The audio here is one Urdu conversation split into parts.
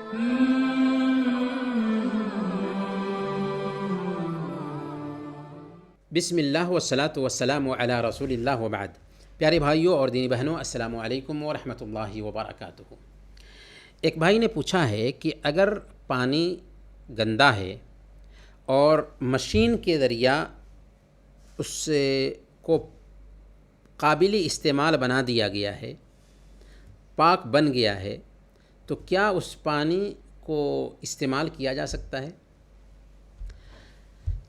بسم اللہ والصلاۃ والسلام علی رسول اللہ وبعد۔ پیارے بھائیوں اور دینی بہنوں، السلام علیکم ورحمۃ اللہ وبرکاتہ۔ ایک بھائی نے پوچھا ہے کہ اگر پانی گندا ہے اور مشین کے ذریعہ اس کو قابل استعمال بنا دیا گیا ہے، پاک بن گیا ہے، تو کیا اس پانی کو استعمال کیا جا سکتا ہے؟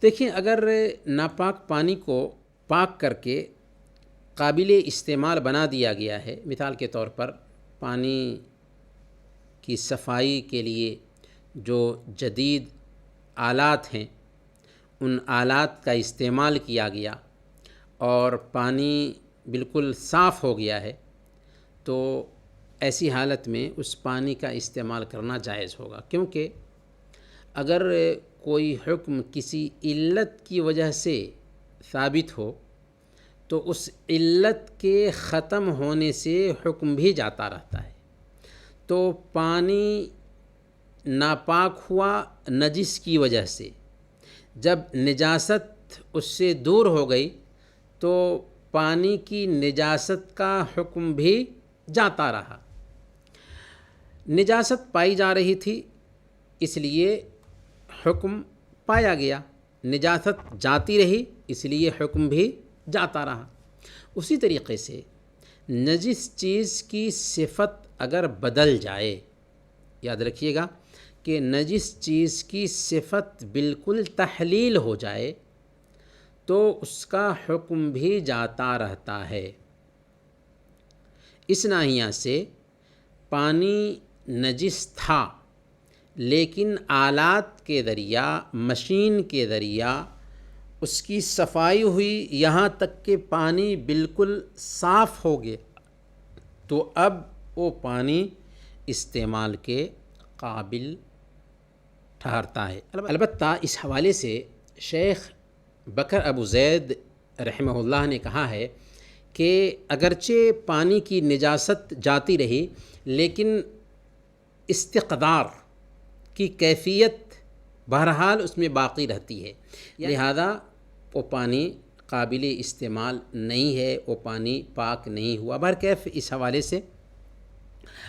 دیکھیں، اگر ناپاک پانی کو پاک کر کے قابل استعمال بنا دیا گیا ہے، مثال کے طور پر پانی کی صفائی کے لیے جو جدید آلات ہیں ان آلات کا استعمال کیا گیا اور پانی بالکل صاف ہو گیا ہے، تو ایسی حالت میں اس پانی کا استعمال کرنا جائز ہوگا، کیونکہ اگر کوئی حکم کسی علت کی وجہ سے ثابت ہو تو اس علت کے ختم ہونے سے حکم بھی جاتا رہتا ہے۔ تو پانی ناپاک ہوا نجس کی وجہ سے، جب نجاست اس سے دور ہو گئی تو پانی کی نجاست کا حکم بھی جاتا رہا۔ نجاست پائی جا رہی تھی، اس لیے حکم پایا گیا، نجاست جاتی رہی، اس لیے حکم بھی جاتا رہا۔ اسی طریقے سے نجس چیز کی صفت اگر بدل جائے، یاد رکھیے گا کہ نجس چیز کی صفت بالکل تحلیل ہو جائے تو اس کا حکم بھی جاتا رہتا ہے۔ اس ناحیہ سے پانی نجس تھا، لیکن آلات کے ذریعہ، مشین کے ذریعہ اس کی صفائی ہوئی، یہاں تک کہ پانی بالکل صاف ہو گیا، تو اب وہ پانی استعمال کے قابل ٹھہرتا ہے۔ البتہ اس حوالے سے شیخ بکر ابو زید رحمہ اللہ نے کہا ہے کہ اگرچہ پانی کی نجاست جاتی رہی لیکن استقدار کی کیفیت بہرحال اس میں باقی رہتی ہے، لہذا وہ پانی قابل استعمال نہیں ہے، وہ پانی پاک نہیں ہوا۔ بہرکیف اس حوالے سے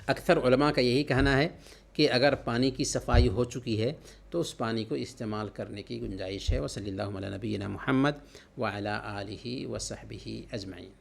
اکثر علماء کا یہی کہنا ہے کہ اگر پانی کی صفائی ہو چکی ہے تو اس پانی کو استعمال کرنے کی گنجائش ہے۔ وصلی اللہ علی نبینا محمد وعلی آلہ وصحبہ اجمعین۔